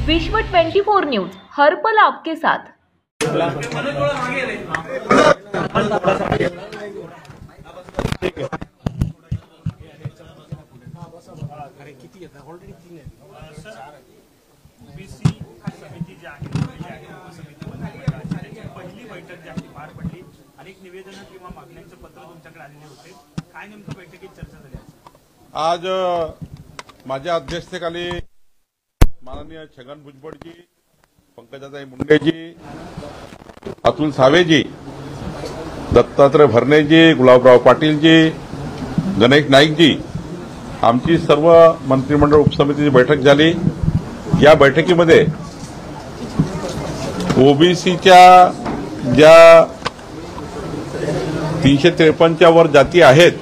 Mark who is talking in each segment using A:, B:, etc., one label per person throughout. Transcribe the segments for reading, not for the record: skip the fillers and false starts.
A: विश्व 24 न्यूज हर पल आपके साथ।
B: ओबीसी समिती जी आहे पहिली बैठक जी आहे पार पडली। अनेक निवेदन किंवा मागण्यांचे पत्र तुमच्याकडे आलेले होते, काय नेमकं बैठकीत चर्चा झाली?
C: आज माझ्या अध्यक्षतेखाली माननीय छगन भुजबळजी, पंकजाताई मुंडेजी, अतुल सावेजी, दत्तात्रय भरणेजी, गुलाबराव पाटीलजी, गणेश नाईकजी, आमची सर्व मंत्रिमंडळ उपसमितीची बैठक झाली। या बैठकीमध्ये ओबीसीच्या ज्या 353च्या वर जाती आहेत,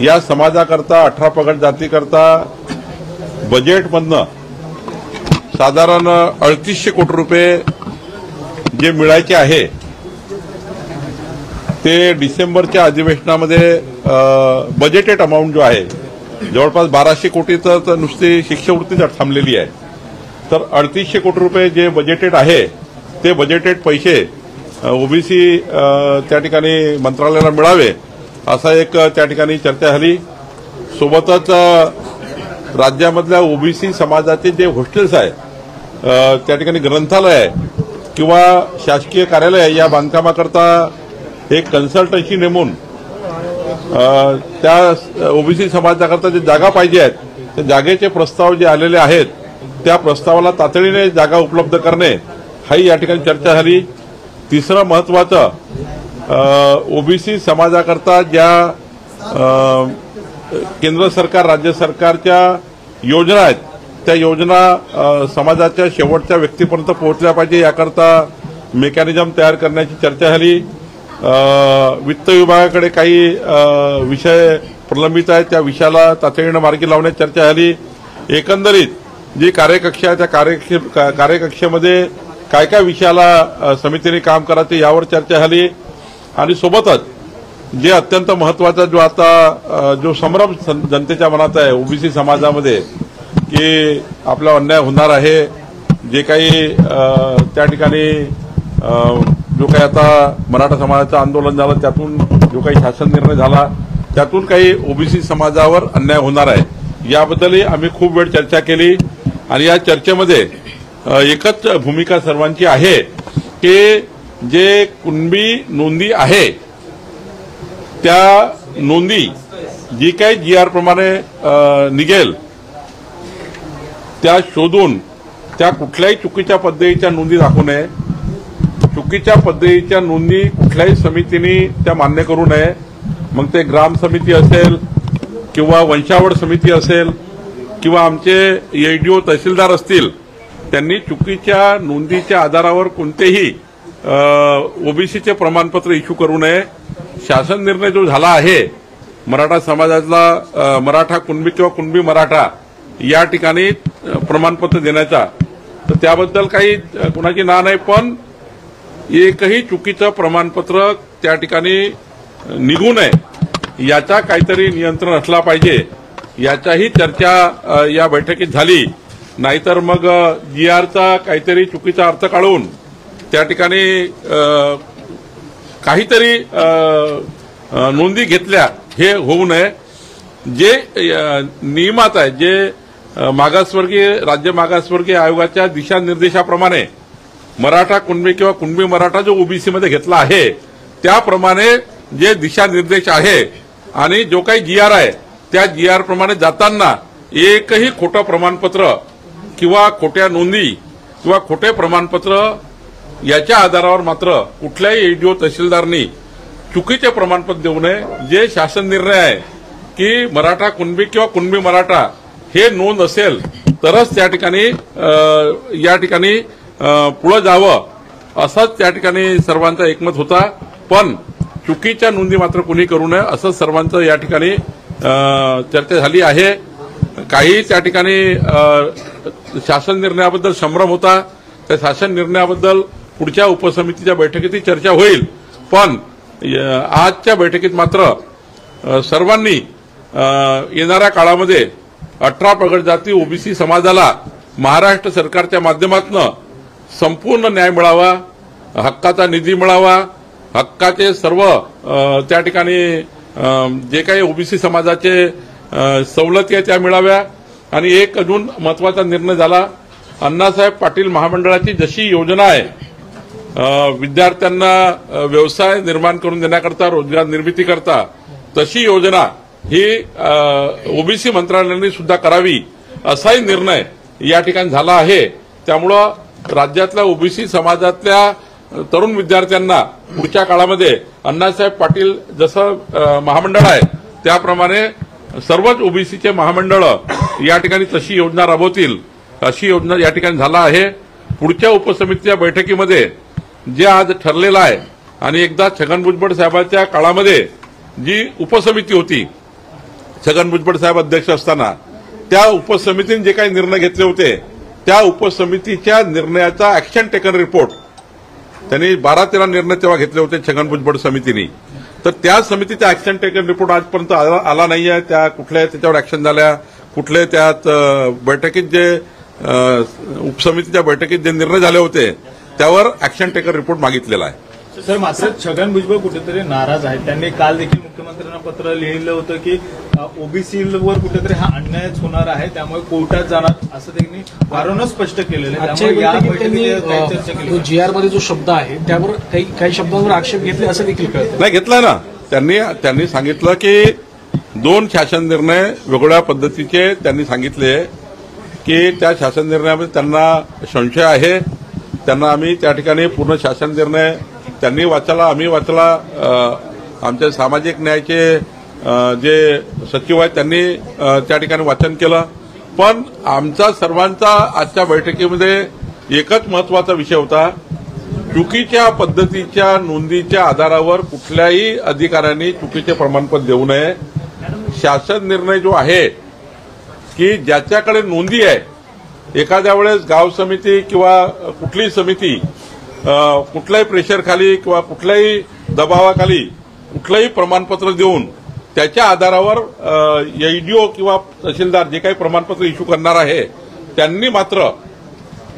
C: या समाजाकरता 18 पगड जातीकरता बजेटमधनं साधारण 3800 कोटी रुपये जे मिळायचे आहे ते डिसेंबरच्या अधिवेशनामध्ये बजेटेड अमाऊंट जो आहे जवळपास 1200 कोटीचं तर नुसती शिष्यवृत्तीच थांबलेली आहे। तर 3800 कोटी रुपये जे बजेटेड आहे ते बजेटेड पैसे ओबीसी त्या ठिकाणी मंत्रालयाला मिळावे असा एक त्या ठिकाणी चर्चा झाली। सोबतच राज्यामधल्या ओबीसी समाजाचे जे हॉस्टेल्स आहे, त्या ठिकाणी ग्रंथालय आहे किंवा शासकीय कार्यालय आहे, या बांधकामाकरता एक कन्सल्टन्सी नेमून त्या ओबीसी समाजाकरता जे जागा पाहिजे आहेत त्या जागेचे प्रस्ताव जे आलेले आहेत त्या प्रस्तावाला तातडीने जागा उपलब्ध करणे हाही या ठिकाणी चर्चा झाली। तिसरं महत्वाचं, ओबीसी समाजाकरता ज्या केंद्र सरकार राज्य सरकारच्या योजना आहेत त्या योजना समाजाच्या शेवटच्या व्यक्तीपर्यंत पोहोचल्या पाहिजे याकरता मेकॅनिझम तयार करण्याची चर्चा झाली। वित्त विभागाकडे काही विषय प्रलंबित आहेत, त्या विषयाला तातडीने मार्गी लावण्याची चर्चा झाली। एकंदरीत जी कार्यकक्षा आहे त्या कार्यकक्षेमध्ये काय काय विषयाला समितीने काम करायचे यावर चर्चा झाली। आणि सोबतच जे अत्यंत महत्वाचा जो आता जो संभ्रम जनतेच्या मनात आहे ओबीसी समाजामध्ये की आपला अन्याय होणार आहे, जे काही त्या ठिकाणी जो काही आता मराठा समाजाचं आंदोलन झालं त्यातून जो काही शासन निर्णय झाला त्यातून काही ओबीसी समाजावर अन्याय होणार आहे, याबद्दलही आम्ही खूप वेळ चर्चा केली। आणि या चर्चेमध्ये एकच भूमिका सर्वांची आहे की जे कुणबी नोंदी आहे त्या नोंदी जी काही जीआर प्रमाणे निघेल त्या शोधून त्या कुठल्याही चुकीच्या पद्धतीच्या नोंदी दाखवू नये, चुकीच्या पद्धतीच्या नोंदी कुठल्याही समितीने त्या मान्य करू नये। मग ते ग्राम समिती असेल किंवा वंशावळ समिती असेल किंवा आमचे एडीओ तहसीलदार असतील, त्यांनी चुकीच्या नोंदीच्या आधारावर कोणतेही ओबीसीचे प्रमाणपत्र इश्यू करू नये। शासन निर्णय जो झाला आहे मराठा समाजाला मराठा कुणबी किंवा कुणबी मराठा या ठिकाणी प्रमाणपत्र देण्याचा, तर त्याबद्दल काही कुणाची ना नाही, पण एकही चुकीचं प्रमाणपत्र त्या ठिकाणी निघू नये याचा काहीतरी नियंत्रण असला पाहिजे, याचाही चर्चा या बैठकीत झाली। नाहीतर मग जीआरचा काहीतरी चुकीचा अर्थ काढून त्या ठिकाणी काहीतरी नोंदी घेतल्या हे होऊ नये। जे नियमात आहे, जे मागासवर्गीय राज्य मागासवर्गीय आयोगाच्या दिशानिर्देशाप्रमाणे मराठा कुणबी किंवा कुणबी मराठा जो ओबीसीमध्ये घेतला आहे त्याप्रमाणे जे दिशानिर्देश आहे आणि जो काही जीआर आहे त्या जीआर प्रमाणे जाताना एकही खोटं प्रमाणपत्र किंवा खोट्या नोंदी किंवा खोटे प्रमाणपत्र याच्या आधारावर मात्र कुठल्याही एडीओ तहसीलदारनी चुकीचे प्रमाणपत्र देऊ नये। जे शासन निर्णय आहे की मराठा कुणबी किंवा कुणबी मराठा हे नोंद असेल तरच त्या ठिकाणी या ठिकाणी पुढे जावं असाच त्या ठिकाणी सर्वांचा एकमत होता, पण चुकीच्या नोंदी मात्र कुणी करू नये असं सर्वांचं या ठिकाणी चर्चा झाली आहे। काही त्या ठिकाणी शासन निर्णयाबद्दल संभ्रम होता, त्या शासन निर्णयाबद्दल पुढच्या उपसमितीच्या बैठकीत चर्चा होईल, पण आजच्या बैठकीत मात्र सर्वांनी येणाऱ्या काळामध्ये 18 पगड जाती ओबीसी समाजाला महाराष्ट्र सरकारच्या माध्यमातून संपूर्ण न्याय मिळावा, हक्काचा निधी मिळावा, हक्काचे सर्व त्या ठिकाणी जे काही ओबीसी समाजाचे सवलती आहेत त्या मिळाव्या. आणि एक अजून महत्वाचा निर्णय झाला, अण्णासाहेब पाटील महामंडळाची जशी योजना आहे विद्यार्थ्यांना व्यवसाय निर्माण करून देण्याकरता, रोजगार निर्मिती करता, तशी योजना ही ओबीसी मंत्रालयाने सुद्धा करावी असाही निर्णय या ठिकाणी झाला आहे. त्यामुळं राज्यातल्या ओबीसी समाजातल्या तरुण विद्यार्थ्यांना पुढच्या काळामध्ये अण्णासाहेब पाटील जसं महामंडळ आहे त्याप्रमाणे सर्वच ओबीसीचे महामंडळ या ठिकाणी तशी योजना राबवतील अशी योजना या ठिकाणी झाला आहे. पुढच्या उपसमितीच्या बैठकीमध्ये जे आज ठरलेलं आहे आणि एकदा छगन भुजबळ साहेबांच्या काळामध्ये जी उपसमिती होती, छगन भुजबळ साहेब अध्यक्ष असताना त्या उपसमितीने जे काही निर्णय घेतले होते त्या उपसमितीच्या निर्णयाचा ऍक्शन टेकन रिपोर्ट त्यांनी 12-13 निर्णय तेव्हा घेतले होते छगन भुजबळ समितीने. तर त्या समितीचा ऍक्शन टेकन रिपोर्ट आजपर्यंत आला नाही आहे. त्या कुठल्या त्याच्यावर ऍक्शन झाल्या, कुठले त्यात बैठकीत जे उपसमितीच्या बैठकीत जे निर्णय झाले होते त्यावर ऍक्शन टेकन रिपोर्ट मागितलेला आहे.
D: सर, मात्र छगन भुजबळ कुठेतरी नाराज आहेत. त्यांनी काल देखील मुख्यमंत्र्यांना पत्र लिहिलं होतं की ओबीसीवर कुठेतरी हा अन्यायच होणार आहे, त्यामुळे कोर्टात जाणार असं त्यांनी वारंवार स्पष्ट केलेलं आहे. त्यामुळे या बैठकीत काही चर्चा केली.
E: जीआर मध्ये जो शब्द आहे त्यावर काही शब्दांवर आक्षेप घेतले असं देखील कळतं.
C: नाही घेतलाय ना. त्यांनी सांगितलं की 2 शासन निर्णय वेगवेगळ्या पद्धतीचे त्यांनी सांगितले की त्या शासन निर्णयामध्ये त्यांना संशय आहे. त्यांना आम्ही त्या ठिकाणी पूर्ण शासन निर्णय त्यांनी वाचला, आम्ही वाचला. आमच्या सामाजिक न्यायाचे जे सचिव आहेत त्यांनी त्या ठिकाणी वाचन केलं. पण आमचा सर्वांचा आजच्या बैठकीमध्ये एकच महत्वाचा विषय होता, चुकीच्या पद्धतीच्या नोंदीच्या आधारावर कुठल्याही अधिकाऱ्यांनी चुकीचे प्रमाणपत्र देऊ नये. शासन निर्णय जो आहे की ज्याच्याकडे नोंदी आहे, एखाद्या वेळेस गाव समिती किंवा कुठलीही समिती कुठल्याही प्रेशरखाली किंवा कुठल्याही दबावाखाली कुठलंही प्रमाणपत्र देऊन त्याच्या आधारावर एडीओ किंवा तहसीलदार जे काही प्रमाणपत्र इश्यू करणार आहे त्यांनी मात्र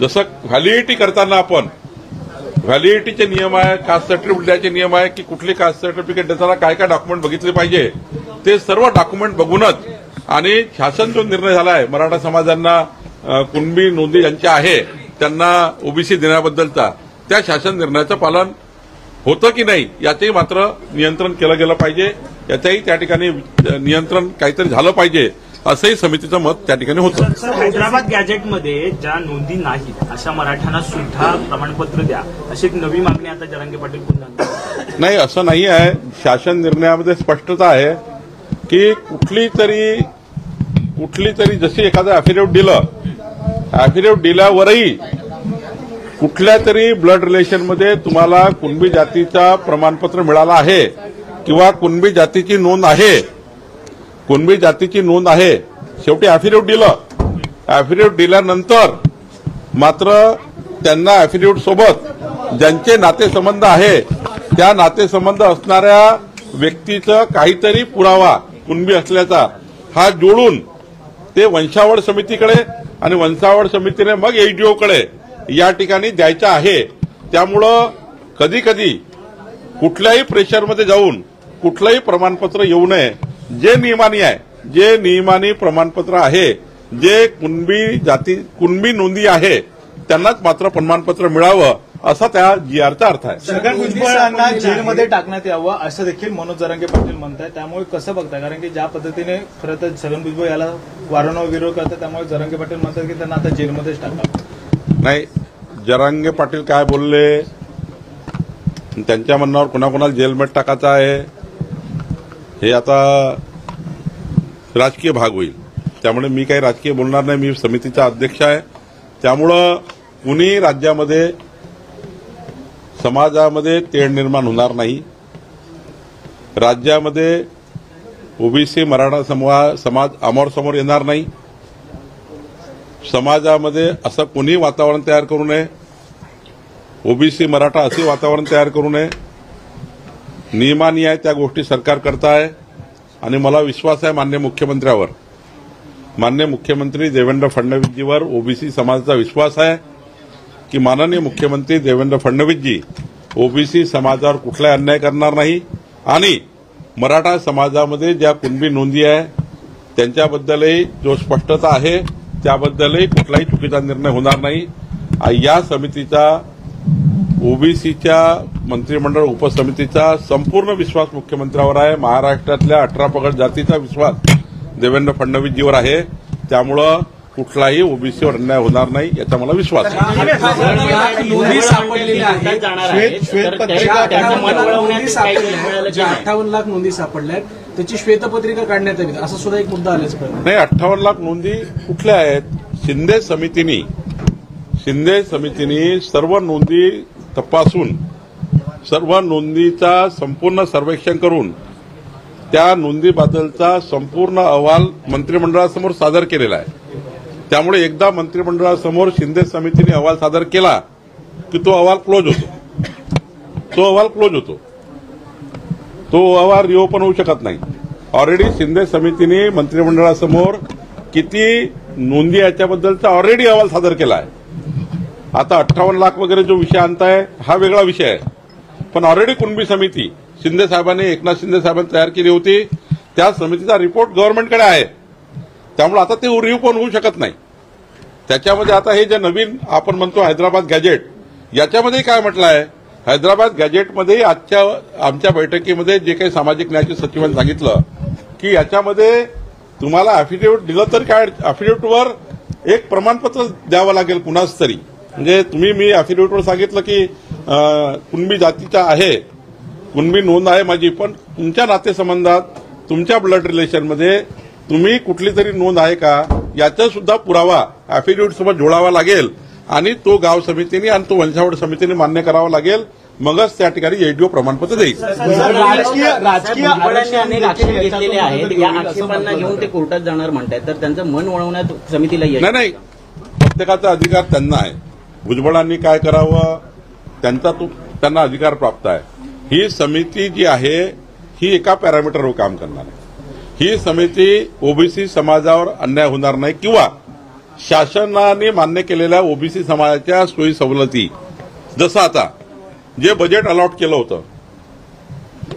C: जसं व्हॅलिडिटी करताना आपण व्हॅलिडिटीचे नियम आहे, कास्ट सर्टिफिकेट द्यायचे नियम आहे की कुठली कास्ट सर्टिफिकेट देताना काय काय डॉक्युमेंट बघितले पाहिजे, ते सर्व डॉक्युमेंट बघूनच आणि शासन जो निर्णय झाला आहे मराठा समाजांना कुणबी नोंदी ज्यांच्या आहे त्यांना ओबीसी देण्याबद्दलचा, त्या शासन निर्णयाचं पालन होतं की नाही याचंही मात्र नियंत्रण केलं गेलं पाहिजे. याचंही त्या ठिकाणी नियंत्रण काहीतरी झालं पाहिजे असंही समितीचं मत त्या ठिकाणी होतं.
B: हैदराबाद गॅजेटमध्ये ज्या नोंदी नाहीत अशा मराठ्यांना सुद्धा प्रमाणपत्र द्या अशी एक नवी मागणी आता जरांगे पाटील पुन्हा. नाही,
C: असं नाही आहे. शासन निर्णयामध्ये स्पष्टता आहे की कुठली तरी जशी एखादं अॅफिडेव्हिट दिलं, अॅफिडेव्हिट दिल्यावरही कुठल्या तरी ब्लड रिलेशनमध्ये तुम्हाला कुणबी जातीचा प्रमाणपत्र मिळाला आहे किंवा कुणबी जातीची नोंद आहे, शेवटी अॅफिडेव्हिट दिलं. अॅफिडेव्हिट दिल्यानंतर मात्र त्यांना अॅफिडेव्हिट सोबत ज्यांचे नातेसंबंध आहे त्या नातेसंबंध असणाऱ्या व्यक्तीचं काहीतरी पुरावा कुणबी असल्याचा हा जोडून ते वंशावळ समितीकडे आणि वंशावळ समितीने मग एडीओकडे या ठिकाणी द्यायचं आहे. त्यामुळं कधी कधी कुठल्याही प्रेशरमध्ये जाऊन कुठलंही प्रमाणपत्र येऊ नये. जे नियमानी प्रमाणपत्र आहे, जे कुणबी नोंदी आहे त्यांनाच मात्र प्रमाणपत्र मिळावं असा त्या जीआरचा अर्थ आहे.
D: छगन भुजबळांना जेलमध्ये टाकण्यात यावं असं देखील मनोज जरांगे पाटील म्हणतात. त्यामुळे कसं बघताय, कारण की ज्या पद्धतीने खरं तर छगन भुजबळ याला वारंवार विरोध करतात, त्यामुळे जरांगे पाटील म्हणतात की त्यांना आता जेलमध्येच टाकावं.
C: नाही, जरांगे पाटील काय बोलले, त्यांच्या म्हणण्यावर कुणाकुणाला जेलमध्ये टाकायचं आहे हे आता राजकीय भाग होईल. त्यामुळे मी काही राजकीय बोलणार नाही. मी समितीचा अध्यक्ष आहे. त्यामुळं कुणी राज्यामध्ये समाजामध्ये तेढ निर्माण होणार नाही. राज्यामध्ये ओबीसी मराठा समाज अमोरासमोर येणार नाही. समाजामध्ये असं कोणी वातावरण तयार करू नये, ओबीसी मराठा असे वातावरण तयार करू नये. नियमानी आहे त्या गोष्टी सरकार करत आहे आणि मला विश्वास आहे माननीय मुख्यमंत्र्यावर माननीय मुख्यमंत्री देवेंद्र फडणवीसजीवर ओबीसी समाजाचा विश्वास आहे की माननीय मुख्यमंत्री देवेंद्र फडणवीसजी ओबीसी समाजावर कुठलाही अन्याय करणार नाही आणि मराठा समाजामध्ये ज्या कुणबी नोंदी आहे त्यांच्याबद्दलही जो स्पष्टता आहे त्याबद्दलही कुठलाही चुकीचा निर्णय होणार नाही. या समितीचा ओबीसीच्या मंत्रिमंडळ उपसमितीचा संपूर्ण विश्वास मुख्यमंत्र्यावर आहे. महाराष्ट्रातल्या 18 पगड जातीचा विश्वास देवेंद्र फडणवीसजीवर आहे. त्यामुळं कुठलाही ओबीसीवर अन्याय होणार नाही याचा मला विश्वास आहे.
E: 58 लाख नोंदी सापडल्या त्याची श्वेतपत्रिका काढण्यात आली असा सुद्धा एक मुद्दा आल्याचं कळलं.
C: नाही, 58 लाख नोंदी कुठल्या आहेत? शिंदे समितीने सर्व नोंदी तपासून सर्व नोंदीचा संपूर्ण सर्वेक्षण करून त्या नोंदीबद्दलचा संपूर्ण अहवाल मंत्रिमंडळासमोर सादर केलेला आहे. त्यामुळे एकदा मंत्रिमंडळासमोर शिंदे समितीने अहवाल सादर केला की तो अहवाल क्लोज होतो. तो अहवाल रिओपन होऊ शकत नाही. ऑलरेडी शिंदे समितीने मंत्रिमंडळासमोर किती नोंदी याच्याबद्दलचा ऑलरेडी अहवाल सादर केला आहे. आता 58 लाख वगैरे जो विषय आणताय हा वेगळा विषय आहे. पण ऑलरेडी कुणबी समिती शिंदे साहेबांनी एकनाथ शिंदे साहेबांनी तयार केली होती. त्या समितीचा रिपोर्ट गव्हर्नमेंटकडे आहे. त्यामुळे आता ते रिओपन होऊ शकत नाही. त्याच्यामध्ये आता हे जे नवीन आपण म्हणतो हैदराबाद गॅजेट याच्यामध्ये काय म्हटलं आहे? हैदराबाद गॅजेटमध्ये आमच्या बैठकीमध्ये जे काही सामाजिक न्यायाचे सचिवांनी सांगितलं की याच्यामध्ये तुम्हाला अॅफिडेव्हिट दिलं तर काय अॅफिडेव्हिटवर एक प्रमाणपत्र द्यावं लागेल कुणाच तरी. म्हणजे मी अॅफिडेव्हिटवर सांगितलं की कुणबी जातीचा आहे, कुणबी नोंद आहे माझी, पण तुमच्या नातेसंबंधात तुमच्या ब्लड रिलेशनमध्ये तुम्ही कुठली तरी नोंद आहे का याचा सुद्धा पुरावा अॅफिडेव्हिट सोबत जोडावा लागेल आणि तो गाव समितीने आणि तो वंशावळ समितीने मान्य करावा लागेल. मगच त्या ठिकाणी एडीओ प्रमाणपत्र देईल.
F: राजकीय भुजबळांनी अनेक आक्षेप घेतलेले आहेत. या आक्षेपांना घेऊन ते कोर्टात जाणार म्हणतात, तर त्यांचं मन वळवण्यात समितीला यश
C: नाही. प्रत्येकाचा अधिकार त्यांना आहे. भुजबळांनी काय करावं त्यांना अधिकार प्राप्त आहे. ही समिती जी आहे ही एका पॅरामीटरवर काम करणार आहे. ही समिती ओबीसी समाजावर अन्याय होणार नाही किंवा शासनाने मान्य केलेल्या ओबीसी समाजाच्या सोयी सवलती, जसं आता जे बजेट अलॉट केलं होतं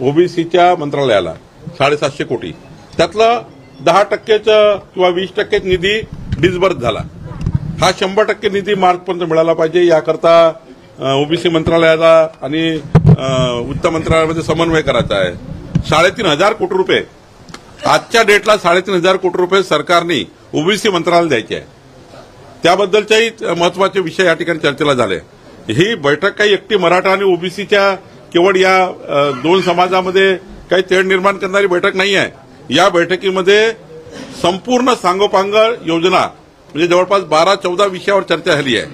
C: ओबीसीच्या मंत्रालयाला 750 कोटी, त्यातलं 10% किंवा 20% निधी डिस्बर्स झाला. हा 100% निधी मार्चपर्यंत मिळाला पाहिजे. याकरता ओबीसी मंत्रालयाला आणि वित्त मंत्रालयामध्ये समन्वय करायचा आहे. 3,500 कोटी रुपये आजच्या डेटला 3,500 कोटी रुपये सरकारने ओबीसी मंत्रालयाला द्यायचे आहे. त्याबद्दलच्याही महत्वाचे विषय या ठिकाणी चर्चेला झाले. ही बैठक काही एकटी मराठा आणि ओबीसीच्या केवळ या दोन समाजामध्ये काही तेढ निर्माण करणारी बैठक नाही आहे. या बैठकीमध्ये संपूर्ण सांगोपांग योजना म्हणजे जवळपास 12-14 विषयावर चर्चा झाली आहे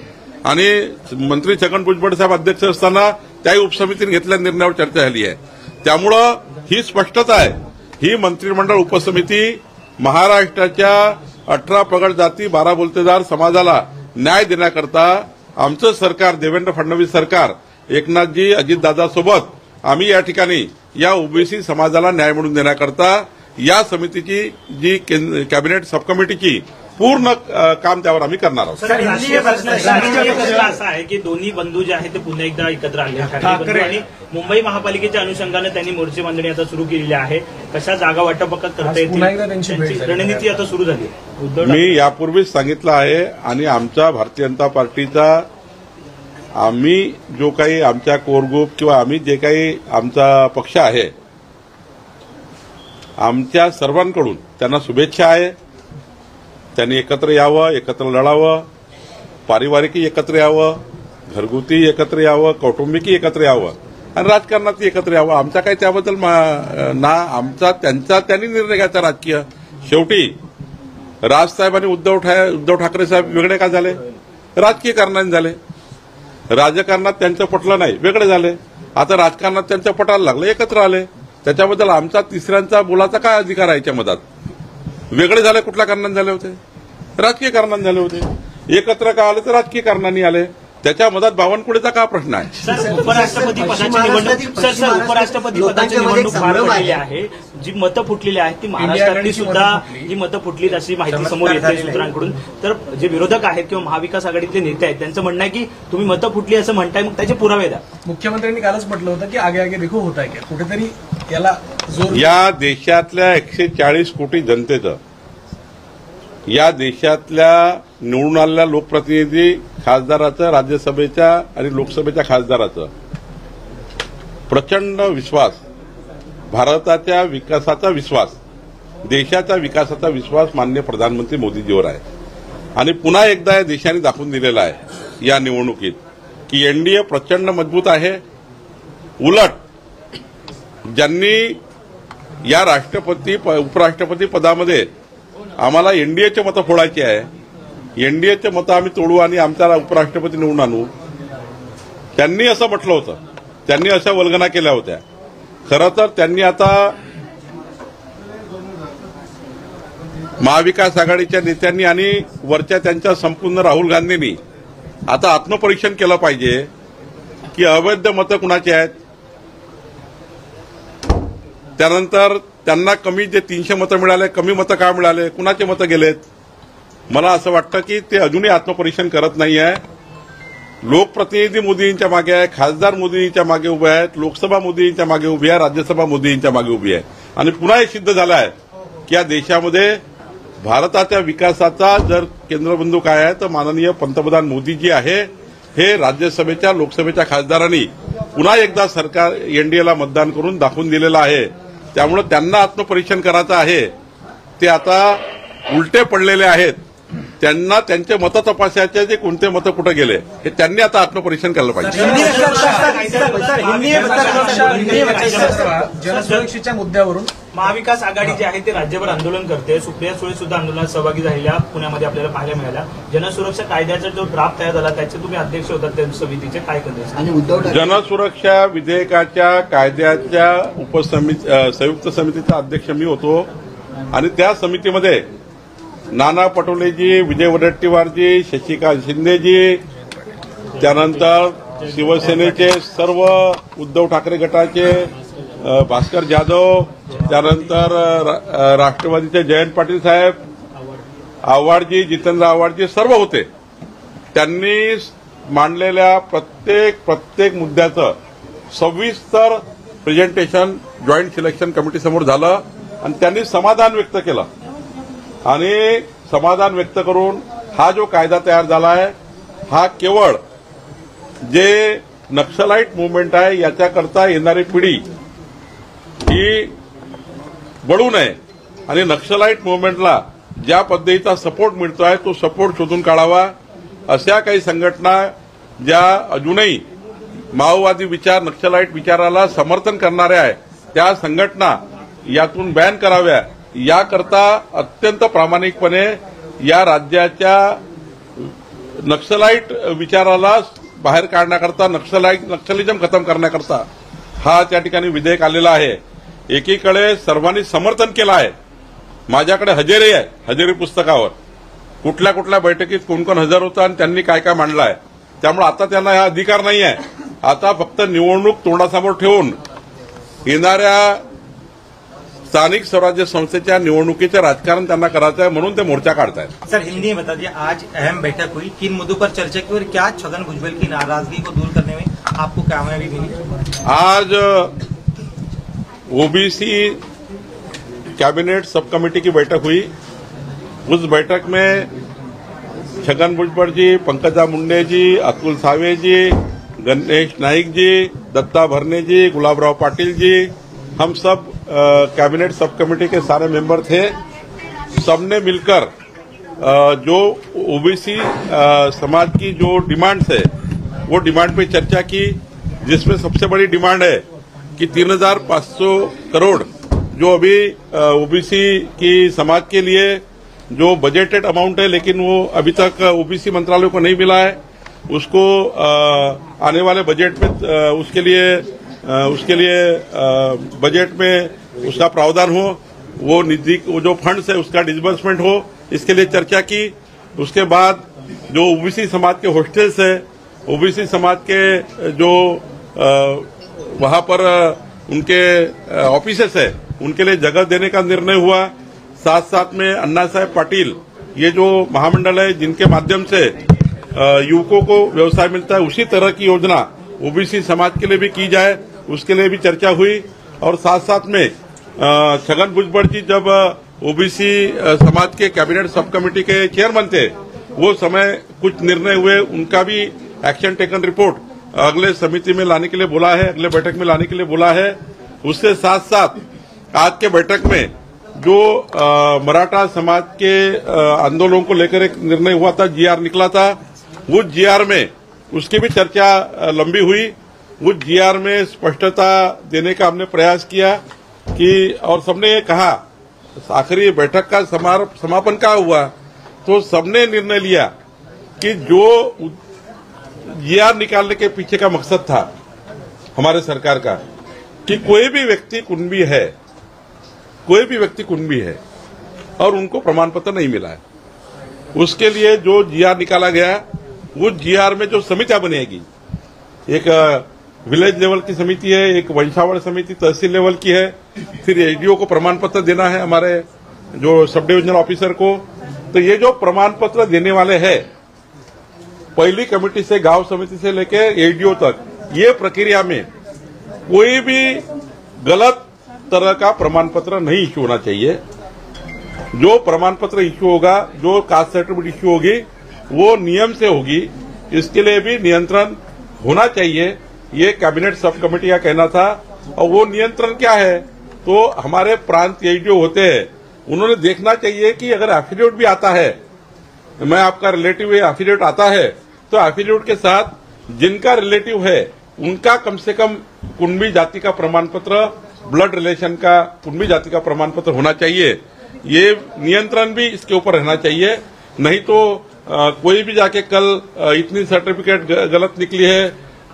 C: आणि मंत्री छगन भुजबळ साहेब अध्यक्ष असताना त्याही उपसमितीने घेतलेल्या निर्णयावर चर्चा झाली आहे. त्यामुळं ही स्पष्टता आहे. ही मंत्रिमंडळ उपसमिती महाराष्ट्राच्या 18 पगड जाती 12 बोलतेदार समाजाला न्याय देण्याकरता आमचं सरकार देवेंद्र फडणवीस सरकार एकनाथजी अजितदादासोबत आम्ही या ठिकाणी या ओबीसी समाजाला न्याय मिळवून देण्याकरता या समितीची जी कॅबिनेट सबकमिटीची पूर्ण काम त्यावर आम्ही करणार आहोत.
B: राष्ट्रीय प्रश्न असा आहे की दोन्ही बंधू जे आहेत ते पुन्हा एकदा एकत्र आले ठाकरे आणि मुंबई महापालिकेच्या अनुषंगाने त्यांनी मोर्चे बांधणी आता सुरू केलेली आहे. कशा जागा वाटप करता येतील त्यांची रणनीती आता सुरू झाली.
C: मी यापूर्वीच सांगितलं आहे आणि आमच्या भारतीय जनता पार्टीचा आम्ही जो काही आमच्या कोर ग्रुप किंवा आम्ही जे काही आमचा पक्ष आहे आमच्या सर्वांकडून त्यांना शुभेच्छा आहे. त्यांनी एकत्र यावं, एकत्र लढावं, पारिवारिकही एकत्र यावं, घरगुती एकत्र यावं, कौटुंबिकही एकत्र यावं आणि राजकारणातही एकत्र यावं. आमचा काही त्याबद्दल ना आमचा त्यांचा त्यांनी निर्णय घ्यायचा राजकीय. शेवटी राजसाहेब आणि उद्धव ठाकरे साहेब वेगळे का झाले? राजकीय कारणाने झाले. राजकारणात त्यांचं पटलं नाही, वेगळे झाले. आता राजकारणात त्यांचं पटायला लागलं, एकत्र आले. त्याच्याबद्दल आमचा तिसऱ्यांचा बोलाचा काय अधिकार आहे? याच्या मधात वेगळे झाले कुठल्या कारणाने झाले होते? राजकीय कारणाने झाले होते. एकत्र का आले तर राजकीय कारणांनी आले. त्याच्या मधात बावनकुळेचा का प्रश्न आहे?
B: सर, उपराष्ट्रपती पदाची निवडणूक उपराष्ट्रपती पदाची निवडणूक पार पडलेली आहे. जी मतं फुटलेली आहेत ती महाराष्ट्रातली सुद्धा जी मतं फुटलीत अशी माहिती समोर येते सूत्रांकडून. तर जे विरोधक आहेत किंवा महाविकास आघाडीतले नेते आहेत त्यांचं म्हणणं आहे की तुम्ही मतं फुटली असं म्हणताय, मग त्याचे पुरावे द्या.
E: मुख्यमंत्र्यांनी कालच म्हटलं होतं की आगे आगे देखो होत आहे की कुठेतरी याला जोर.
C: या देशातल्या 140 कोटी जनतेचं, या देशातल्या निवडून आलेल्या लोकप्रतिनिधी खासदाराचं, राज्यसभेच्या आणि लोकसभेच्या खासदाराचं प्रचंड विश्वास, भारताच्या विकासाचा विश्वास, देशाचा विकासाचा विश्वास माननीय प्रधानमंत्री मोदीजीवर आहे. आणि पुन्हा एकदा या देशाने दाखवून दिलेला आहे या निवडणुकीत की एनडीए प्रचंड मजबूत आहे. उलट ज्यांनी या राष्ट्रपती उपराष्ट्रपती पदामध्ये आम्हाला एनडीएचे मतं फोडायची आहे, एनडीएचे मतं आम्ही तोडू आणि आमचा उपराष्ट्रपती निवडून आणू, त्यांनी असं म्हटलं होतं. त्यांनी अशा वल्गना केल्या होत्या. खरं तर त्यांनी आता महाविकास आघाडीच्या नेत्यांनी आणि वरच्या त्यांच्या संपूर्ण राहुल गांधींनी आता आत्मपरीक्षण केलं पाहिजे की अवैध मतं कुणाची आहेत. त्यानंतर त्यांना कमी जे 300 मतं मिळाले, कमी मतं का मिळाले, कुणाचे मतं गेलेत. मला असं वाटतं की ते अजूनही आत्मपरीक्षण करत नाही आहे. लोकप्रतिनिधी मोदींच्या मागे आहे, खासदार मोदींच्या मागे उभे आहेत, लोकसभा मोदींच्या मागे उभी आहे, राज्यसभा मोदींच्या मागे उभी आहे. आणि पुन्हा हे सिद्ध झालं आहे की या देशामध्ये भारताच्या विकासाचा जर केंद्रबिंदू काय आहे तर माननीय पंतप्रधान मोदीजी आहे. हे राज्यसभेच्या लोकसभेच्या खासदारांनी पुन्हा एकदा सरकार एनडीएला मतदान करून दाखवून दिलेलं आहे. त्यामुळे त्यांना आत्मपरीक्षण करायचं आहे. ते आता उलटे पडलेले आहेत. त्यांना त्यांचे मतं तपासायचे, जे कोणते मतं कुठे गेले हे त्यांनी आता आत्मपरीक्षण केलं पाहिजे.
E: जनसुरक्षेच्या मुद्द्यावरून
B: महाविकास आघाडी जी आहे ते राज्यभर आंदोलन करते. सुप्रिया सुळे सुद्धा आंदोलनात सहभागी झालेल्या पुण्यामध्ये आपल्याला पाहायला मिळाल्या. जनसुरक्षा कायद्याचा जो ड्राफ्ट तयार झाला त्याचे तुम्ही अध्यक्ष होतात त्या समितीचे, काय करते?
C: जनसुरक्षा विधेयकाच्या कायद्याच्या संयुक्त समितीचा अध्यक्ष मी होतो. आणि त्या समितीमध्ये नाना पटोलेजी, विजय वडेट्टीवारजी, शशिकांत शिंदेजी, त्यानंतर शिवसेनेचे सर्व, उद्धव ठाकरे गटाचे भास्कर जाधव, त्यानंतर राष्ट्रवादीचे जयंत पाटील साहेब, आव्हाडजी, जितेंद्र आव्हाडजी सर्व होते. त्यांनी मांडलेल्या प्रत्येक मुद्द्याचं सविस्तर प्रेझेंटेशन जॉईंट सिलेक्शन कमिटीसमोर झालं आणि त्यांनी समाधान व्यक्त केलं. आणि समाधान व्यक्त करून हा जो कायदा तयार झाला आहे हा केवळ जे नक्सलाइट मुवमेंट आहे याच्याकरता येणारी पिढी ही बळू नये आणि नक्सलाइट मुवमेंटला ज्या पद्धतीचा सपोर्ट मिळतोय तो सपोर्ट शोधून काढावा. अशा काही संघटना ज्या अजूनही माओवादी विचार, नक्सलाइट विचाराला समर्थन करणाऱ्या आहेत त्या संघटना यातून बॅन कराव्या. याकरता अत्यंत प्रामाणिकपणे या राज्याच्या नक्सलाइट विचाराला बाहेर काढण्याकरता, नक्सलिझम खतम करण्याकरता हा त्या ठिकाणी विधेयक आलेला आहे. एकीकडे सर्वांनी समर्थन केलं आहे. माझ्याकडे हजेरी आहे, हजेरी पुस्तकावर कुठल्या कुठल्या बैठकीत कोण कोण हजर होतं आणि त्यांनी काय काय मांडलं आहे. त्यामुळे आता त्यांना हा अधिकार नाही आहे. आता फक्त निवडणूक तोंडासमोर ठेवून येणाऱ्या स्थानिक स्वराज्य संस्थेच्या निवडणुकीचं राजकारण त्यांना करायचं आहे, म्हणून ते मोर्चा काढतायत.
G: सर, हिंदी में बता दीजिए, आज अहम बैठक हुई, किन मुद्दों पर चर्चा की और क्या छगन भुजबल की नाराजगी को दूर करने में आपको कामयाबी मिली?
C: आज ओबीसी कैबिनेट सब कमेटी की बैठक हुई. उस बैठक में छगन भुजबल जी, पंकजा मुंडे जी, अतुल सावे जी, गणेश नाइक जी, दत्ता भरने जी, गुलाबराव पाटिल जी, हम सब कैबिनेट सब कमेटी के सारे मेंबर थे. सबने मिलकर जो ओबीसी समाज की जो डिमांड्स है वो डिमांड पे चर्चा की, जिसमें सबसे बड़ी डिमांड है कि 3,500 करोड़ जो अभी ओबीसी की समाज के लिए जो बजटेड अमाउंट है लेकिन वो अभी तक ओबीसी मंत्रालय को नहीं मिला है, उसको आने वाले बजट में उसके लिए बजट में उसका प्रावधान हो, वो निधि, वो जो फंड्स है उसका डिसबर्समेंट हो, इसके लिए चर्चा की. उसके बाद जो ओबीसी समाज के हॉस्टल्स है ओबीसी समाज के जो वहां पर उनके ऑफिसेस है उनके लिए जगह देने का निर्णय हुआ। साथ साथ में अन्ना साहेब पाटिल ये जो महामंडल है जिनके माध्यम से युवकों को व्यवसाय मिलता है, उसी तरह की योजना ओबीसी समाज के लिए भी की जाए, उसके लिए भी चर्चा हुई। और साथ साथ में छगन भुजबल जी जब ओबीसी समाज के कैबिनेट सब कमेटी के चेयरमैन थे, वो समय कुछ निर्णय हुए, उनका भी एक्शन टेकन रिपोर्ट अगले समिति में लाने के लिए बोला है, अगले बैठक में लाने के लिए बोला है। उसके साथ साथ आज के बैठक में जो मराठा समाज के आंदोलनों को लेकर एक निर्णय हुआ था, जीआर निकला था, वो जीआर में उसकी भी चर्चा लंबी हुई। वो जीआर में स्पष्टता देने का हमने प्रयास किया कि, और सबने ये कहा, आखिरी बैठक का समापन का हुआ तो सबने निर्णय लिया कि जो जीआर निकालने के पीछे का मकसद था हमारे सरकार का कि कोई भी व्यक्ति कुणबी है, कोई भी व्यक्ति कुणबी है और उनको प्रमाण पत्र नहीं मिला है, उसके लिए जो जीआर निकाला गया, वो जीआर में जो समितियां बनेगी, एक विलेज लेवल की समिति है, एक वंशावळ समिति तहसील लेवल की है, फिर एसडीओ को प्रमाण पत्र देना है हमारे जो सब डिविजनल ऑफिसर को। तो ये जो प्रमाण पत्र देने वाले हैं, पहली कमेटी से गांव समिति से लेकर एसडीओ तक, ये प्रक्रिया में कोई भी गलत तरह का प्रमाण पत्र नहीं इश्यू होना चाहिए। जो प्रमाण पत्र इश्यू होगा, जो कास्ट सर्टिफिकेट इश्यू होगी, वो नियम से होगी, इसके लिए भी नियंत्रण होना चाहिए, ये कैबिनेट सब कमेटी का कहना था। और वो नियंत्रण क्या है, तो हमारे प्रांत एसडीओ होते हैं, उन्होंने देखना चाहिए कि अगर एफिडेविट भी आता है, मैं आपका रिलेटिव एफिडेविट आता है, तो एफिडेविट के साथ जिनका रिलेटिव है उनका कम से कम कुणबी जाति का प्रमाण पत्र, ब्लड रिलेशन का कुणबी जाति का प्रमाण पत्र होना चाहिए। ये नियंत्रण भी इसके ऊपर रहना चाहिए, नहीं तो कोई भी जाके कल इतनी सर्टिफिकेट गलत निकली है,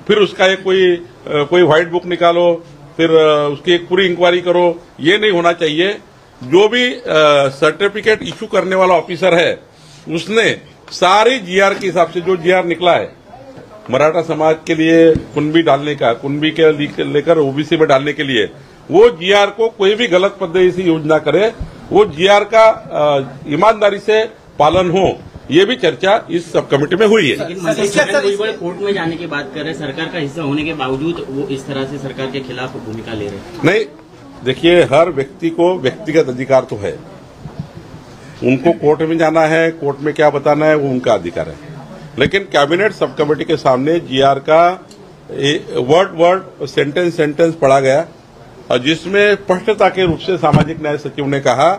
C: फिर उसका एक कोई व्हाइट बुक निकालो, फिर उसकी एक पूरी इंक्वायरी करो, ये नहीं होना चाहिए। जो भी सर्टिफिकेट इश्यू करने वाला ऑफिसर है, उसने सारी जीआर के हिसाब से जो जीआर निकला है मराठा समाज के लिए कुणबी डालने का, कुणबी के लेकर ओबीसी में डालने के लिए, वो जीआर को कोई भी गलत पद्धति से यूज ना करे, वो जीआर का ईमानदारी से पालन हो, ये भी चर्चा इस सब कमेटी में हुई है।
F: छगन भुजबल कोर्ट में जाने की बात कर रहे हैं, सरकार का हिस्सा होने के बावजूद वो इस तरह से सरकार के खिलाफ भूमिका ले रहे हैं।
C: नहीं, देखिए, हर व्यक्ति को व्यक्तिगत अधिकार तो है, उनको कोर्ट में जाना है, कोर्ट में क्या बताना है वो उनका अधिकार है, लेकिन कैबिनेट सब कमेटी के सामने जीआर का वर्ड सेंटेंस पढ़ा गया, और जिसमें स्पष्टता के रूप से सामाजिक न्याय सचिव ने कहा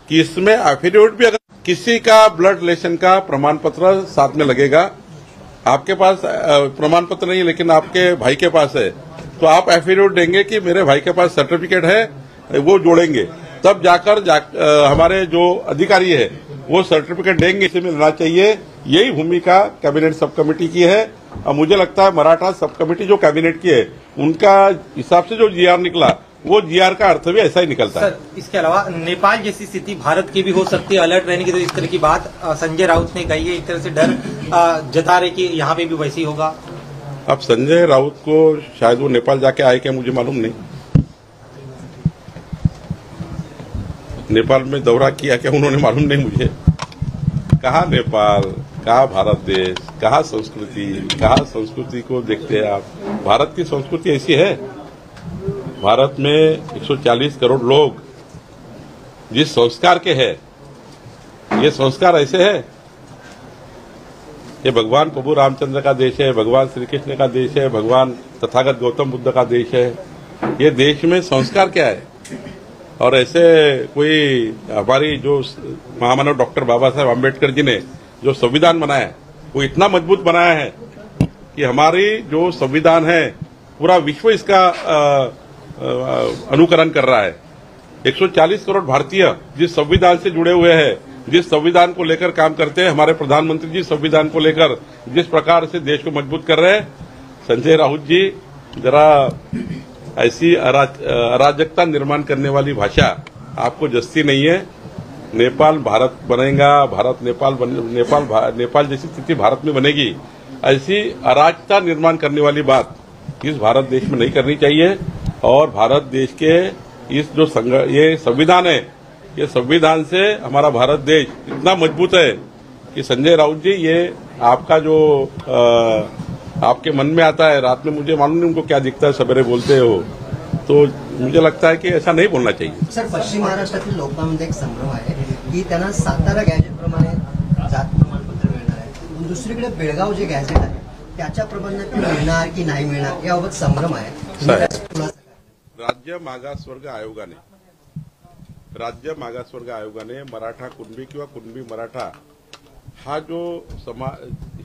C: कि इसमें एफिडेविट भी, अगर किसी का ब्लड रिलेशन का प्रमाण पत्र साथ में लगेगा, आपके पास प्रमाण पत्र नहीं है लेकिन आपके भाई के पास है, तो आप एफिडेविट देंगे कि मेरे भाई के पास सर्टिफिकेट है, वो जोड़ेंगे, तब जाकर हमारे जो अधिकारी है वो सर्टिफिकेट देंगे, इसे मिलना चाहिए। यही भूमिका कैबिनेट सब कमेटी की है, और मुझे लगता है मराठा सब कमेटी जो कैबिनेट की है, उनका हिसाब से जो जीआर निकला, वो जीआर का अर्थ भी ऐसा ही निकलता है।
G: सर, इसके अलावा नेपाल जैसी स्थिति भारत की भी हो सकती है, अलर्ट रहने की, तो इस तरह की बात संजय राउत ने कही है, एक तरह से डर जता रहे कि यहाँ पे भी वैसे ही होगा।
C: अब संजय राउत को शायद वो नेपाल जाके आए क्या मुझे मालूम नहीं, नेपाल में दौरा किया क्या उन्होंने मालूम नहीं मुझे। कहाँ नेपाल, कहाँ भारत देश, कहाँ संस्कृति को देखते हैं आप। भारत की संस्कृति ऐसी है, भारत में 140 करोड़ लोग जिस संस्कार के हैं, ये संस्कार ऐसे है, ये भगवान प्रभु रामचंद्र का देश है, भगवान श्री कृष्ण का देश है, भगवान तथागत गौतम बुद्ध का देश है। ये देश में संस्कार क्या है, और ऐसे कोई हमारी जो महामानव डॉक्टर बाबा साहेब आम्बेडकर जी ने जो संविधान बनाया, वो इतना मजबूत बनाया है कि हमारी जो संविधान है पूरा विश्व इसका अनुकरण कर रहा है। 140 करोड़ भारतीय जिस संविधान से जुड़े हुए हैं, जिस संविधान को लेकर काम करते हैं, हमारे प्रधानमंत्री जी संविधान को लेकर जिस प्रकार से देश को मजबूत कर रहे हैं, संजय राउत जी जरा ऐसी अराजकता निर्माण करने वाली भाषा आपको जस्ती नहीं है। नेपाल भारत बनेगा, नेपाल जैसी स्थिति भारत में बनेगी, ऐसी अराजकता निर्माण करने वाली बात इस भारत देश में नहीं करनी चाहिए। और भारत देश के इस जो ये संविधान है, ये संविधान से हमारा भारत देश इतना मजबूत है कि संजय राउत जी, ये आपका जो आपके मन में आता है, रात में मुझे मालूम नहीं उनको क्या दिखता है, सवेरे बोलते हो, तो मुझे लगता है कि ऐसा नहीं बोलना चाहिए।
H: सर, पश्चिम महाराष्ट्रातील लोकांमध्ये एक संभ्रम आहे की त्यांना सातारा गॅजेटप्रमाणे जात प्रमाणपत्र मिळणार आहे, दुसरीकडे बेळगाव जे गॅजेट आहे त्याच्या प्रमाणे मिळणार की नाही मिळणार याबाबत संभ्रम आहे।
C: राज्य मागासवर्ग आयोगाने मराठा कुणबी किंवा कुणबी मराठा हा जो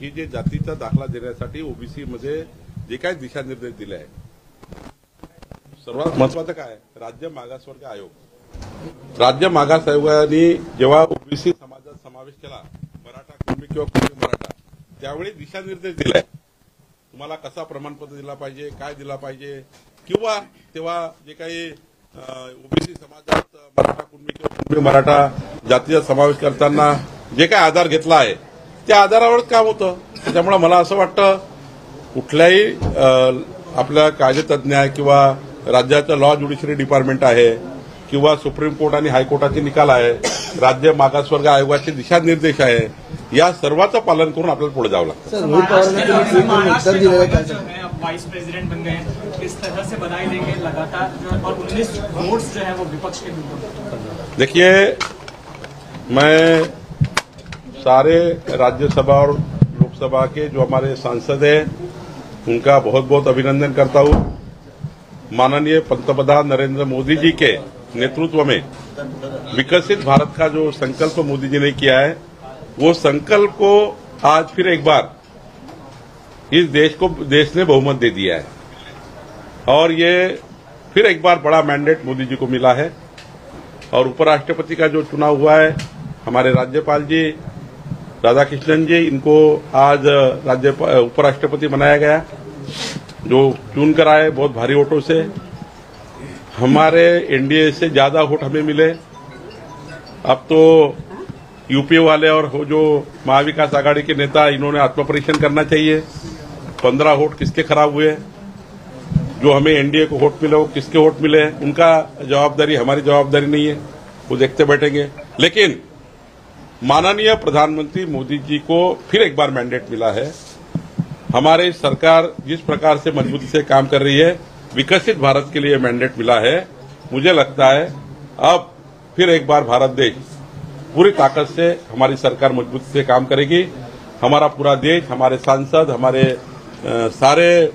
C: ही जे जातीचा दाखला देण्यासाठी ओबीसी मध्ये जे काही दिशानिर्देश दिले आहे, सर्वात महत्वाचं काय, राज्य मागास आयोगाने जेव्हा ओबीसी समाजात समावेश केला, मराठा कुणबी किंवा कुणबी मराठा, त्यावेळी दिशानिर्देश दिलाय तुम्हाला कसा प्रमाणपत्र दिला पाहिजे, काय दिला पाहिजे, किंवा तेव्हा जे काही ओबीसी समाजात मराठा कुणबी किंवा कुणबी मराठा जातीचा समावेश करताना जे काही आधार घेतला आहे त्या आधारावरच काम होतं। त्यामुळे मला असं वाटतं कुठल्याही आपल्या कायदेतज्ञ किंवा राज्याचं लॉ ज्युडिशरी डिपार्टमेंट आहे किंवा सुप्रीम कोर्ट आणि हायकोर्टाचे निकाल आहे, राज्य मागासवर्ग आयोगाचे दिशानिर्देश आहे, या सर्वांचं पालन करून आपल्याला पुढे जावं लागतं।
B: वाइस प्रेसिडेंट बन गए, किस तरह से बधाई देंगे लगातार, और 19 वोट्स जो है वो विपक्ष के बिल्कुल।
C: देखिए, मैं सारे राज्यसभा और लोकसभा के जो हमारे सांसद हैं उनका बहुत बहुत अभिनंदन करता हूं। माननीय पंतप्रधान नरेंद्र मोदी जी के नेतृत्व में विकसित भारत का जो संकल्प मोदी जी ने किया है, वो संकल्प को आज फिर एक बार इस देश ने बहुमत दे दिया है और ये फिर एक बार बड़ा मैंडेट मोदी जी को मिला है। और उपराष्ट्रपति का जो चुनाव हुआ है, हमारे राज्यपाल जी राधाकृष्णन जी, इनको आज उपराष्ट्रपति बनाया गया, जो चुन कर आए बहुत भारी वोटों से। हमारे एनडीए से ज्यादा वोट हमें मिले। अब तो यूपी वाले और वो जो महाविकास आघाड़ी के नेता, इन्होंने आत्मपरीक्षण करना चाहिए। 15 वोट किसके खराब हुए, जो हमें एनडीए को वोट मिले वो किसके वोट मिले, उनका जवाबदारी हमारी जवाबदारी नहीं है, वो देखते बैठेंगे। लेकिन माननीय प्रधानमंत्री मोदी जी को फिर एक बार मैंडेट मिला है। हमारी सरकार जिस प्रकार से मजबूती से काम कर रही है, विकसित भारत के लिए मैंडेट मिला है। मुझे लगता है अब फिर एक बार भारत देश पूरी ताकत से, हमारी सरकार मजबूती से काम करेगी। हमारा पूरा देश, हमारे सांसद, हमारे सारे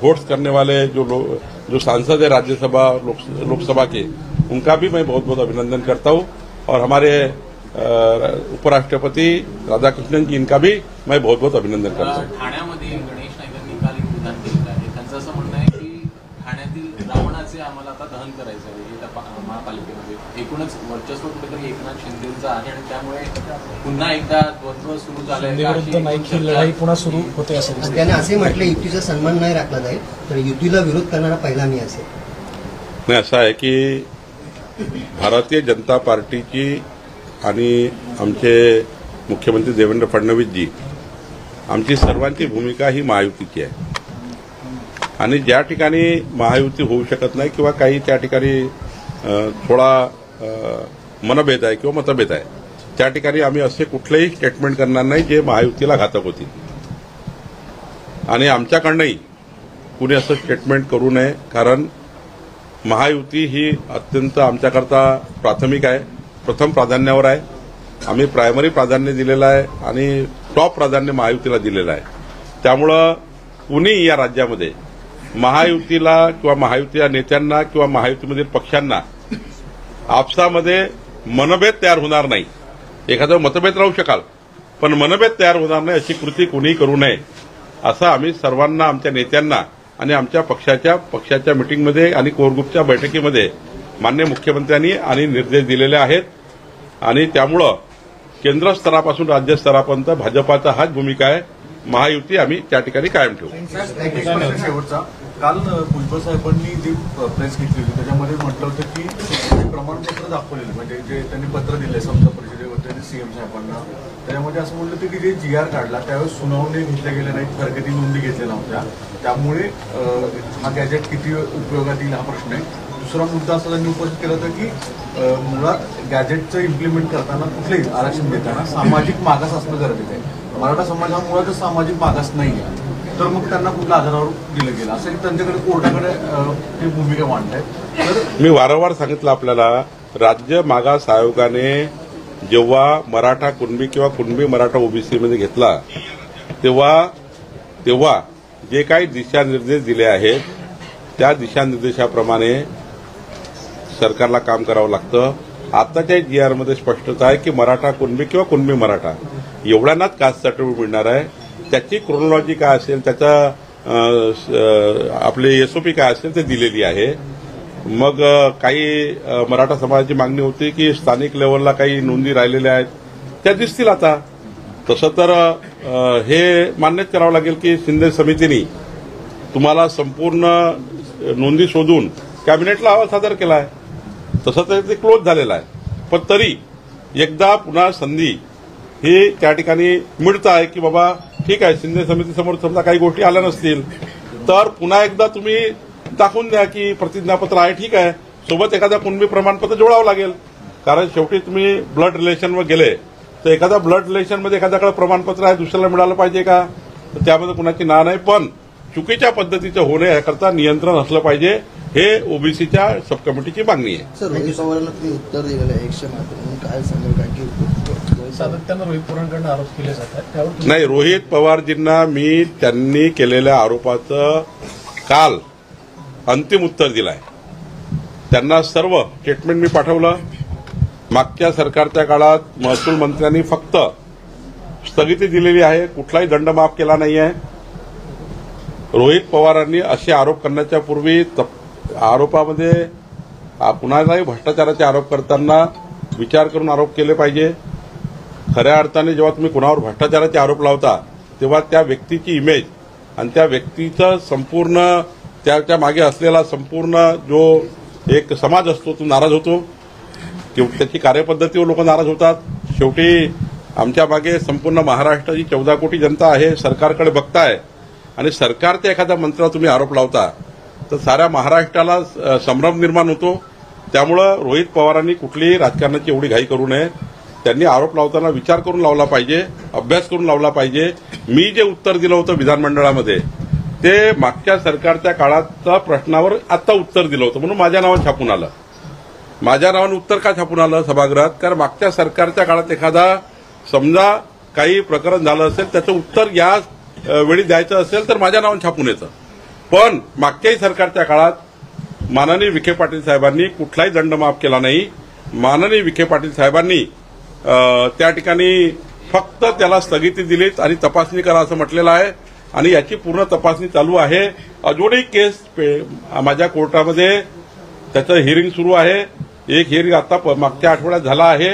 C: वोट्स करने वाले जो सांसद है राज्यसभा लोकसभा के, उनका भी मैं बहुत बहुत अभिनंदन करता हूं। और हमारे उपराष्ट्रपति राधाकृष्णन जी, इनका भी मैं बहुत बहुत अभिनंदन करता हूं।
I: ठाण्यामध्ये गणेश नाईकांनी काल एक विधान केलं आहे, त्यांचं असं म्हणणं आहे की ठाण्यातील रावणाचे आम्हाला आता दहन करायचं आहे महापालिकेमध्ये। एकूणच वर्चस्व कुठेतरी एकनाथ शिंदेचं आहे आणि त्यामुळे पुन्हा एकदा द्वंद्व सुरू झालंय,
E: लढाई पुन्हा सुरू होते असं
H: त्याने असे म्हटले, युतीचा सन्मान नाही राखला जाईल तर युतीला विरोध करणारा पहिला मी असेल।
C: नाही, असं आहे की भारतीय जनता पार्टीची आणि आमचे मुख्यमंत्री देवेंद्र फडणवीस जी, आमची सर्वांची भूमिका ही महायुतीची आहे। आणि ज्या ठिकाणी महायुती होऊ शकत नाही किंवा काही त्या ठिकाणी थोडा मनभेद आहे किंवा मतभेद आहे, त्या ठिकाणी आम्ही असे कुठलेही स्टेटमेंट करणार नाही जे महायुतीला घातक होतील। आणि आमच्याकडनंही कुणी असं स्टेटमेंट करू नये, कारण महायुती ही अत्यंत आमच्याकरता प्राथमिक आहे, प्रथम प्राधान्यावर आहे। आम्ही प्रायमरी प्राधान्य दिलेलं आहे आणि टॉप प्राधान्य महायुतीला दिलेलं आहे। त्यामुळं कुणी या राज्यामध्ये महायुतीला किंवा महायुतीच्या नेत्यांना किंवा महायुतीमधील पक्षांना आपसामध्ये मनभेद तयार होणार नाही। एखादा मतभेद राहू शकाल, पण मनभेद तयार होणार नाही अशी कृती कुणीही करू नये, असं आम्ही सर्वांना, आमच्या नेत्यांना आणि आमच्या पक्षाच्या मिटिंगमध्ये आणि कोर ग्रुपच्या बैठकीमध्ये माननीय मुख्यमंत्र्यांनी आणि निर्देश दिलेले आहेत। आणि त्यामुळं केंद्र स्तरापासून राज्य स्तरापर्यंत भाजपाचा हाच भूमिका आहे। महायुती आम्ही त्या ठिकाणी कायम ठेवू।
D: काल भुजबळ साहेबांनी जी प्रेस घेतली होती त्याच्यामध्ये म्हटलं होतं की जे प्रमाणपत्र दाखवलेलं म्हणजे जे त्यांनी पत्र दिले समता परिषदेवर त्यांनी सीएम साहेबांना, त्याच्यामध्ये असं म्हटलं होतं की जे GR काढला त्यावेळेस सुनावणी घेतल्या गेल्या नाहीत, हरकती नोंदी घेतल्या नव्हत्या, त्यामुळे हा गॅजेट किती उपयोगात येईल हा प्रश्न आहे. दुसरा मुद्दा असा त्यांनी उपस्थित केला होता की मुळात गॅजेटचं इम्प्लिमेंट करताना कुठलंही आरक्षण देताना सामाजिक मागास असणं गरजेचं आहे. मराठा समाज हा मुळातच सामाजिक मागास नाही आहे, तर मग त्यांना कुठल्या आधारावर दिलं गेलं असं त्यांच्याकडे कोर्टाकडे ती भूमिका मांडतायत. तर
C: मी वारंवार सांगितलं आपल्याला, राज्य मागास आयोगाने जेव्हा मराठा कुणबी किंवा कुणबी मराठा ओबीसी मध्ये घेतला तेव्हा जे काही दिशानिर्देश दिले आहेत त्या दिशानिर्देशाप्रमाणे सरकारला काम करावं लागतं. आताच्या GR मध्ये स्पष्टता आहे की मराठा कुणबी किंवा कुणबी मराठा एवढ्यांनाच कास्ट सर्टिफिकेट मिळणार आहे. त्याची क्रोनॉलॉजी काय असेल, त्याचा आपले SOP काय असेल ते दिलेली आहे. मग काही मराठा समाजाची मागणी होती की स्थानिक लेवलला काही नोंदी राहिलेल्या आहेत त्या दिसतील आता. तसं तर हे मान्यच करावं लागेल की शिंदे समितीने तुम्हाला संपूर्ण नोंदी शोधून कॅबिनेटला अहवाल सादर केला आहे. तसं तर ते क्लोज झालेलं आहे. पण तरी एकदा पुन्हा संधी ही त्या ठिकाणी मिळतं आहे की बाबा ठीक आहे, शिंदे समितीसमोर समजा काही गोष्टी आल्या नसतील तर पुन्हा एकदा तुम्ही दाखवून द्या की प्रतिज्ञापत्र आहे, ठीक आहे, सोबत एखादा कुणबी प्रमाणपत्र जोडावं लागेल. कारण शेवटी तुम्ही ब्लड रिलेशनवर गेले तर एखादा ब्लड रिलेशनमध्ये एखाद्याकडे प्रमाणपत्र आहे दुसऱ्याला मिळालं पाहिजे का? तर त्यामध्ये कुणाची ना नाही, पण चुकीच्या पद्धतीचं होणे याकरता नियंत्रण असलं पाहिजे, हे ओबीसीच्या सब कमिटीची मागणी आहे.
J: सर, रोहित पवारांना तुम्ही उत्तर दिलेलं आहे 100 म्हणून काय सांगाल? कारण की
E: सातत्यानं रोहित पवारांकडून आरोप केले जातात त्यावर
C: नाही, रोहित पवारजींना मी त्यांनी केलेल्या आरोपाचं काल अंतिम उत्तर दिलं आहे. त्यांना सर्व स्टेटमेंट मी पाठवलं. मागच्या सरकारच्या काळात महसूल मंत्र्यांनी फक्त स्थगिती दिलेली आहे, कुठलाही दंड माफ केला नाही आहे. रोहित पवारांनी असे आरोप करण्याच्या पूर्वी आरोपामध्ये कुणालाही भ्रष्टाचाराचे आरोप करताना विचार करून आरोप केले पाहिजे. खऱ्या अर्थाने जेव्हा तुम्ही कुणावर भ्रष्टाचाराचे आरोप लावता तेव्हा त्या व्यक्तीची इमेज आणि त्या व्यक्तीचं संपूर्ण त्याच्या मागे असलेला संपूर्ण जो एक समाज असतो तो नाराज होतो, त्याची कार्यपद्धतीवर लोक नाराज होतात. शेवटी आमच्या मागे संपूर्ण महाराष्ट्राची 14 कोटी जनता आहे, सरकारकडे बघताय आणि सरकारच्या एखाद्या मंत्र्यावर तुम्ही आरोप लावता तर साऱ्या महाराष्ट्राला संभ्रम निर्माण होतो. त्यामुळं रोहित पवारांनी कुठलीही राजकारणाची एवढी घाई करू नये. त्यांनी आरोप लावताना विचार करून लावला पाहिजे, अभ्यास करून लावला पाहिजे. मी जे उत्तर दिलं होतं विधानमंडळामध्ये ते मागच्या सरकारच्या काळाच्या प्रश्नावर आता उत्तर दिलं होतं म्हणून माझ्या नावानं छापून आलं. माझ्या नावानं उत्तर का छापून आलं सभागृहात? कारण मागच्या सरकारच्या काळात एखादा समजा काही प्रकरण झालं असेल त्याचं उत्तर या वेळी द्यायचं असेल तर माझ्या नावानं छापून येतं. पण मागच्याही सरकारच्या काळात माननीय विखे पाटील साहेबांनी कुठलाही दंड माफ केला नाही. माननीय विखे पाटील साहेबांनी त्या ठिकाणी फक्त त्याला स्थगिती दिलीत आणि तपासणी करा असं म्हटलेलं आहे आणि याची पूर्ण तपासणी चालू आहे. अजूनही केस माझ्या कोर्टामध्ये त्याचं हिअरिंग सुरू आहे. एक हिअरिंग आता मागच्या आठवड्यात झाला आहे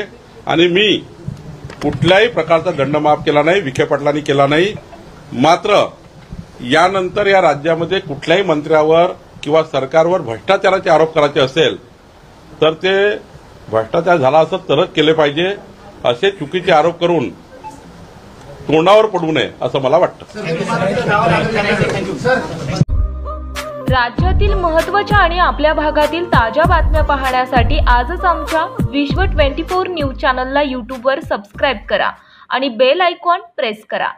C: आणि मी कुठल्याही प्रकारचा दंड माफ केला नाही, विखे पाटलांनी केला नाही. मात्र यानंतर या राज्यामध्ये कुठल्याही मंत्र्यावर किंवा सरकारवर भ्रष्टाचाराचे आरोप करायचे असेल तर ते भ्रष्टाचार झाला असं तरच केले पाहिजे. असे चुकीचे आरोप करून तोंडावर पडू नये असं मला वाटतं.
A: राज्यातील महत्त्वाच्या आणि आपल्या भागातील ताज्या बातम्या पाहण्यासाठी आजच आमच्या विश्व 24 न्यूज चॅनलला यूट्यूबवर सबस्क्राईब करा आणि बेल आयकॉन प्रेस करा.